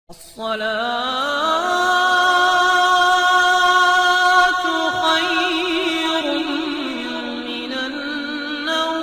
الصلاة خير من النوم۔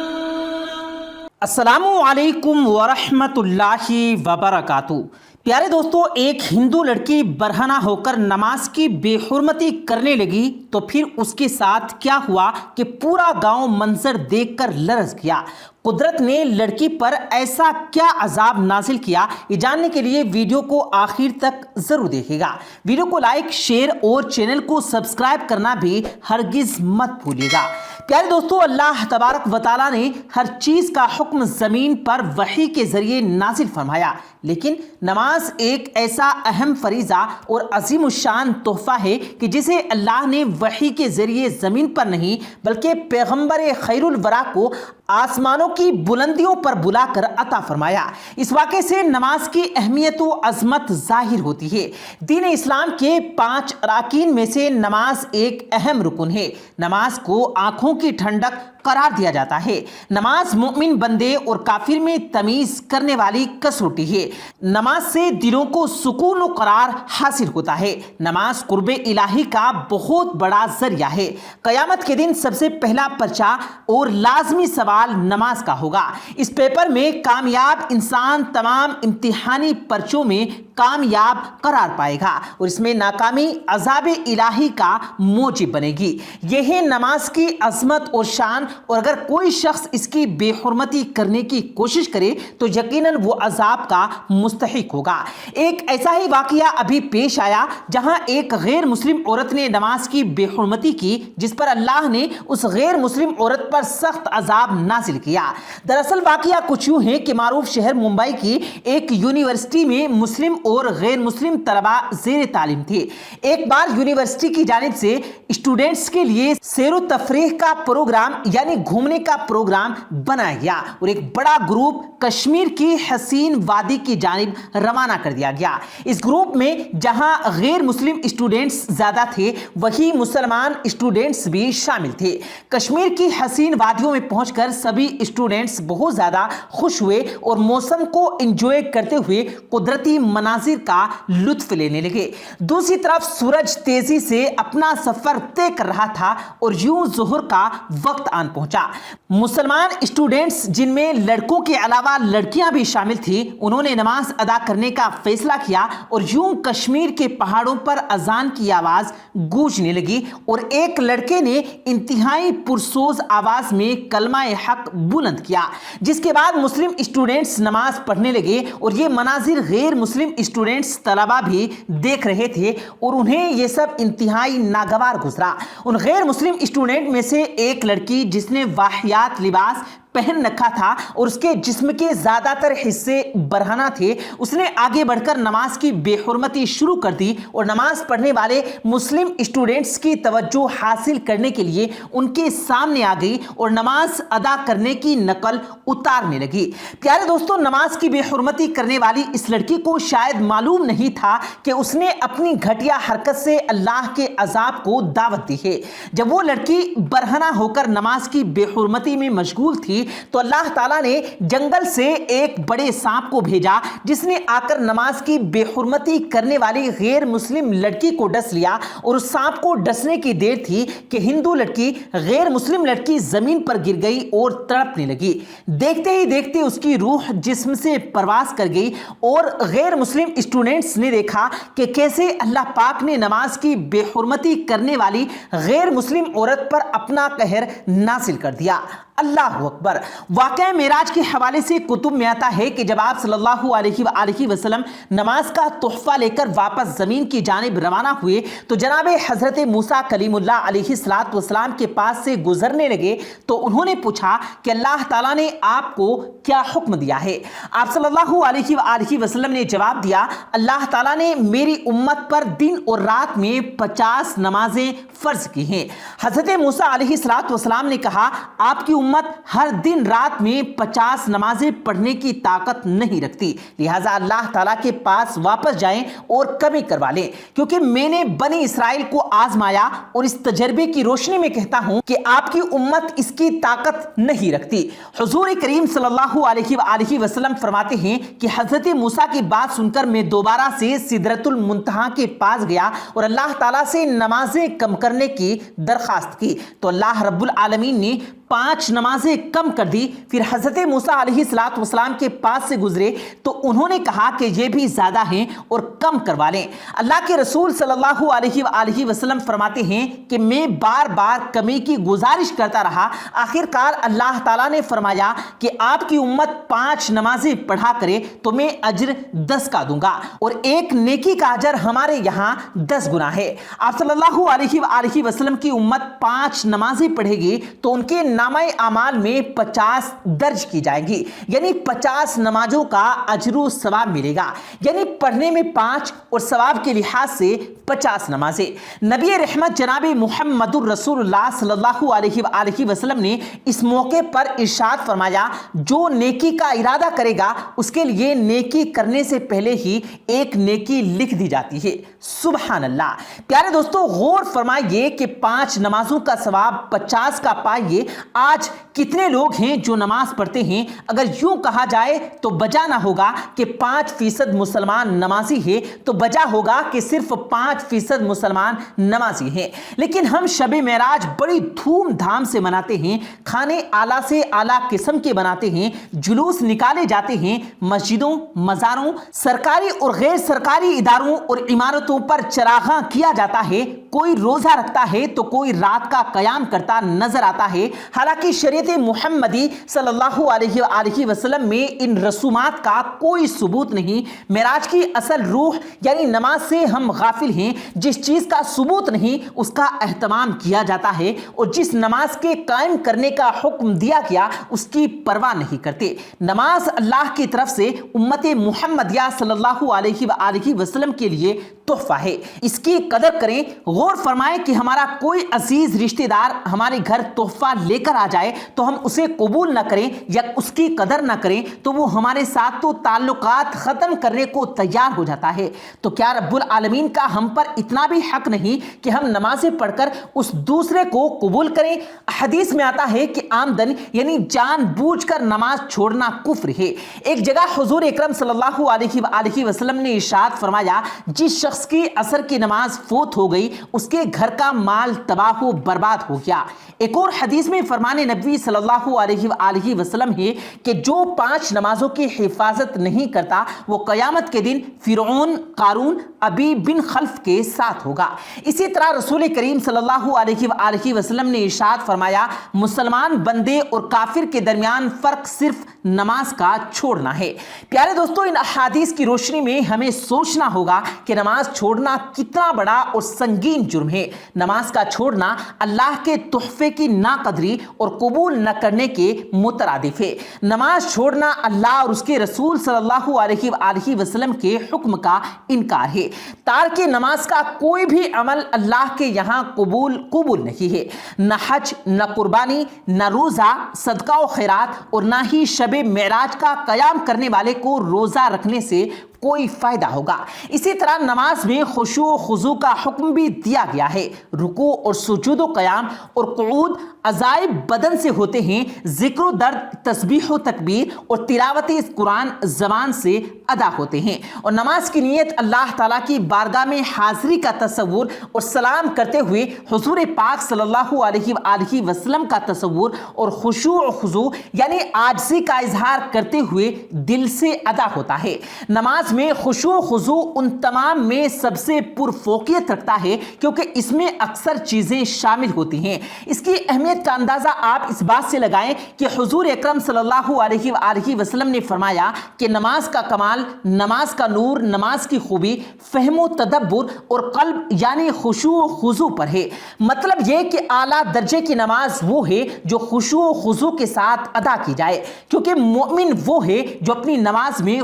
السلام علیکم ورحمۃ اللہ وبرکاتہ۔ پیارے دوستو، ایک ہندو لڑکی برہنہ ہو کر نماز کی بے حرمتی کرنے لگی تو پھر اس کے ساتھ کیا ہوا کہ پورا گاؤں منظر دیکھ کر لرز گیا۔ قدرت نے لڑکی پر ایسا کیا عذاب نازل کیا، یہ جاننے کے لیے ویڈیو کو آخر تک ضرور دیکھے گا۔ ویڈیو کو لائک، شیئر اور چینل کو سبسکرائب کرنا بھی ہرگز مت بھولیے گا۔ پیارے دوستو، اللہ تبارک و تعالیٰ نے ہر چیز کا حکم زمین پر وحی کے ذریعے نازل فرمایا، لیکن نماز ایک ایسا اہم فریضہ اور عظیم الشان تحفہ ہے کہ جسے اللہ نے وحی کے ذریعے زمین پر نہیں بلکہ پیغمبر خیر الورا کو آسمانوں کی بلندیوں پر بلا کر عطا فرمایا۔ اس واقعے سے نماز کی اہمیت و عظمت ظاہر ہوتی ہے۔ دین اسلام کے 5 اراکین میں سے نماز ایک اہم رکن ہے۔ نماز کو آنکھوں کی ٹھنڈک قرار دیا جاتا ہے۔ نماز مومن بندے اور کافر میں تمیز کرنے والی کسوٹی ہے۔ نماز سے دلوں کو سکون و قرار حاصل ہوتا ہے۔ نماز قرب الہی کا بہت بڑا ذریعہ ہے۔ قیامت کے دن سب سے پہلا پرچہ اور لازمی سوال نماز کا ہوگا۔ اس پیپر میں کامیاب انسان تمام امتحانی پرچوں میں کامیاب قرار پائے گا اور اس میں ناکامی عذاب الہی کا موجب بنے گی۔ یہ ہے نماز کی عظمت اور شان، اور اگر کوئی شخص اس کی بے حرمتی کرنے کی کوشش کرے تو یقیناً وہ عذاب کا مستحق ہوگا۔ ایک ایسا ہی واقعہ ابھی پیش آیا جہاں ایک غیر مسلم عورت نے نماز کی بے حرمتی کی، جس پر اللہ نے اس غیر مسلم عورت پر سخت عذاب نازل کیا۔ دراصل واقعہ کچھ یوں ہے کہ معروف شہر ممبئی کی ایک یونیورسٹی میں مسلم اور غیر مسلم طلباء زیر تعلیم تھے۔ ایک بار یونیورسٹی کی جانب سے اسٹوڈنٹس کے لیے سیر و تفریح کا پروگرام یعنی گھومنے کا پروگرام بنایا گیا اور ایک بڑا گروپ کشمیر کی حسین وادی کی جانب روانہ کر دیا گیا۔ اس گروپ میں جہاں غیر مسلم اسٹوڈنٹس زیادہ تھے، وہی مسلمان اسٹوڈنٹس بھی شامل تھے۔ کشمیر کی حسین وادیوں میں پہنچ کر سبھی اسٹوڈنٹس بہت زیادہ خوش ہوئے اور موسم کو انجوائے کرتے ہوئے قدرتی مناظر کا لطف لینے لگے۔ دوسری طرف سورج تیزی سے اپنا سفر طے کر رہا تھا اور یوں ظہر کا وقت آن پہنچا۔ مسلمان اسٹوڈنٹس، جن میں لڑکوں کے علاوہ لڑکیاں بھی شامل تھیں، انہوں نے نماز ادا کرنے کا فیصلہ کیا اور یوں کشمیر کے پہاڑوں پر اذان کی آواز گونجنے لگی اور ایک لڑکے نے انتہائی پرسوز آواز میں کلمہ حق بلند کیا، جس کے بعد مسلم اسٹوڈنٹس نماز پڑھنے لگے اور یہ مناظر غیر مسلم اسٹوڈنٹس طلباء بھی دیکھ رہے تھے اور انہیں یہ سب انتہائی ناگوار گزرا۔ ان غیر مسلم اسٹوڈنٹ میں سے ایک لڑکی جس نے واہیات لباس پہن رکھا تھا اور اس کے جسم کے زیادہ تر حصے برہنہ تھے، اس نے آگے بڑھ کر نماز کی بے حرمتی شروع کر دی اور نماز پڑھنے والے مسلم اسٹوڈنٹس کی توجہ حاصل کرنے کے لیے ان کے سامنے آ گئی اور نماز ادا کرنے کی نقل اتارنے لگی۔ پیارے دوستو، نماز کی بے حرمتی کرنے والی اس لڑکی کو شاید معلوم نہیں تھا کہ اس نے اپنی گھٹیا حرکت سے اللہ کے عذاب کو دعوت دی ہے۔ جب وہ لڑکی برہنہ ہو کر نماز کی بے حرمتی میں مشغول تھی تو اللہ تعالیٰ نے جنگل سے ایک بڑے سانپ کو بھیجا، جس نے آ کر نماز کی بے حرمتی کرنے والی غیر مسلم لڑکی کو ڈس لیا اور اس سانپ کو ڈسنے کی دیر تھی کہ ہندو لڑکی غیر مسلم لڑکی زمین پر گر گئی اور تڑپنے لگی۔ دیکھتے ہی دیکھتے اس کی روح جسم سے پرواز کر گئی اور غیر مسلم اسٹوڈنٹس نے دیکھا کہ کیسے اللہ پاک نے نماز کی بے حرمتی کرنے والی غیر مسلم عورت پر اپنا قہر نازل کر دیا۔ اللہ اکبر۔ واقعہ معراج کے حوالے سے کتب میں آتا ہے کہ جب آپ صلی اللہ علیہ وآلہ وسلم نماز کا تحفہ لے کر واپس زمین کی جانب روانہ ہوئے تو جناب حضرت موسیٰ کلیم اللہ علیہ السلام کے پاس سے گزرنے لگے تو انہوں نے پوچھا کہ اللہ تعالیٰ نے آپ کو کیا حکم دیا ہے؟ آپ صلی اللہ علیہ وآلہ وسلم نے جواب دیا، اللہ تعالیٰ نے میری امت پر دن اور رات میں 50 نمازیں فرض کی ہیں۔ حضرت موسیٰ علیہ السلام نے کہا، آپ کی امت امت ہر دن رات میں 50 نمازیں پڑھنے کی طاقت نہیں رکھتی، لہٰذا اللہ تعالیٰ کے پاس واپس جائیں اور کمی کروا لیں، کیونکہ میں نے بنی اسرائیل کو آزمایا اور اس تجربے کی روشنی میں کہتا ہوں کہ آپ کی امت اس کی طاقت نہیں رکھتی۔ حضور کریم صلی اللہ علیہ وآلہ وسلم فرماتے ہیں کہ حضرت موسیٰ کی بات سن کر میں دوبارہ سے سدرۃ المنتہا کے پاس گیا اور اللہ تعالیٰ سے نمازیں کم کرنے کی درخواست کی، تو اللہ رب العالمین نے 5 نمازیں کم کر دی۔ پھر حضرت موسیٰ علیہ السلام کے پاس سے گزرے تو انہوں نے کہا کہ یہ بھی زیادہ ہیں اور کم کروا لیں۔ اللہ کے رسول صلی اللہ علیہ وآلہ وسلم فرماتے ہیں کہ میں بار بار کمی کی گزارش کرتا رہا، آخر کار اللہ تعالیٰ نے فرمایا کہ آپ کی امت 5 نمازیں پڑھا کرے تو میں اجر 10 کا دوں گا، اور ایک نیکی کا اجر ہمارے یہاں 10 گنا ہے۔ آپ صلی اللہ علیہ وآلہ وسلم کی امت 5 نمازیں پڑھے گی تو ان کے نامہ اعمال میں 50 درج کی جائے گی، یعنی 50 نمازوں کا اجر و ثواب ملے گا، یعنی پڑھنے میں 5 اور ثواب کے لحاظ سے 50 نمازیں۔ نبی رحمت جناب محمد الرسول اللہ صلی اللہ علیہ وآلہ وسلم نے اس موقع پر ارشاد فرمایا، جو نیکی کا ارادہ کرے گا اس کے لیے نیکی کرنے سے پہلے ہی ایک نیکی لکھ دی جاتی ہے۔ سبحان اللہ۔ پیارے دوستو، غور فرمائیے کہ 5 نمازوں کا ثواب 50 کا پائیے۔ آج کتنے لوگ ہیں جو نماز پڑھتے ہیں؟ اگر یوں کہا جائے تو بجا نہ ہوگا کہ 5% مسلمان نمازی ہے، تو بجا ہوگا کہ صرف 5% مسلمان نمازی ہیں۔ لیکن ہم شب معراج بڑی دھوم دھام سے مناتے ہیں، کھانے اعلیٰ سے اعلیٰ قسم کے بناتے ہیں، جلوس نکالے جاتے ہیں، مسجدوں، مزاروں، سرکاری اور غیر سرکاری اداروں اور عمارتوں پر چراغاں کیا جاتا ہے، کوئی روزہ رکھتا ہے تو کوئی رات کا قیام کرتا نظر آتا ہے۔ حالانکہ شریعت محمدی صلی اللہ علیہ وآلہ وسلم میں ان رسومات کا کوئی ثبوت نہیں۔ معراج کی اصل روح یعنی نماز سے ہم غافل ہیں۔ جس چیز کا ثبوت نہیں اس کا اہتمام کیا جاتا ہے، اور جس نماز کے قائم کرنے کا حکم دیا گیا اس کی پرواہ نہیں کرتے۔ نماز اللہ کی طرف سے امت محمدیہ صلی اللہ علیہ وآلہ وسلم کے لیے تحفہ ہے، اس کی قدر کریں۔ غور فرمائیں کہ ہمارا کوئی عزیز رشتہ دار ہمارے گھر تحفہ لے کر آ جائے تو ہم اسے قبول نہ کریں یا اس کی قدر نہ کریں تو وہ ہمارے ساتھ تو تعلقات ختم کرنے کو تیار ہو جاتا ہے۔ تو کیا رب العالمین کا ہم پر اتنا بھی حق نہیں کہ ہم نمازیں پڑھ کر اس دوسرے کو قبول کریں؟ حدیث میں آتا ہے کہ آمدن یعنی جان بوجھ کر نماز چھوڑنا کفر ہے۔ ایک جگہ حضور اکرم صلی اللہ علیہ وآلہ وسلم نے ارشاد فرمایا، جس شخص کی عصر کی نماز فوت ہو گئی اس کے گھر کا مال تباہ و برباد ہو گیا۔ ایک اور حدیث میں فرمان نبی صلی اللہ علیہ وآلہ وسلم ہے کہ جو 5 نمازوں کی حفاظت نہیں کرتا وہ قیامت کے دن فرعون، قارون، ابی بن خلف کے ساتھ ہوگا۔ اسی طرح رسول کریم صلی اللہ علیہ وآلہ وسلم نے ارشاد فرمایا، مسلمان بندے اور کافر کے درمیان فرق صرف نماز کا چھوڑنا ہے۔ پیارے دوستو، ان احادیث کی روشنی میں ہمیں سوچنا ہوگا کہ نماز چھوڑنا کتنا بڑا اور سنگین جرم ہے۔ نماز کا چھوڑنا اللہ کے تحفے کی ناقدری اور قبول نہ کرنے کے مترادف ہے۔ نماز چھوڑنا اللہ اور اس کے رسول صلی اللہ علیہ وآلہ وسلم کے حکم کا انکار ہے۔ تارک نماز کا کوئی بھی عمل اللہ کے یہاں قبول نہیں ہے۔ نہ حج، نہ قربانی، نہ روزہ، صدقہ و خیرات، اور نہ ہی شب معراج کا قیام کرنے والے کو روزہ رکھنے سے کوئی فائدہ ہوگا۔ اسی طرح نماز میں خشوع و خضوع کا حکم بھی دیا گیا ہے۔ رکوع اور سجود و قیام اور قعود اعضائے بدن سے ہوتے ہیں، ذکر و درد، تسبیح و تکبیر اور تلاوت قرآن زبان سے ادا ہوتے ہیں، اور نماز کی نیت اللہ تعالیٰ کی بارگاہ میں حاضری کا تصور اور سلام کرتے ہوئے حضور پاک صلی اللہ علیہ وآلہ وسلم کا تصور اور خشوع و خضوع یعنی عاجزی کا اظہار کرتے ہوئے دل سے ادا ہوتا ہے۔ نماز میں خشوع و خضوع ان تمام میں سب سے پرفوقیت رکھتا ہے کیونکہ اس میں اکثر چیزیں شامل ہوتی ہیں۔ اس کی اہمیت کا اندازہ آپ اس بات سے لگائیں کہ حضور اکرم صلی اللہ علیہ وآلہ وسلم نے فرمایا کہ نماز کا کمال، نماز کا نور، نماز کی خوبی فہم و تدبر اور قلب یعنی خشوع و خضوع پر ہے۔ مطلب یہ کہ اعلیٰ درجے کی نماز وہ ہے جو خشوع و خضوع کے ساتھ ادا کی جائے، کیونکہ مومن وہ ہے جو اپنی نماز میں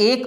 1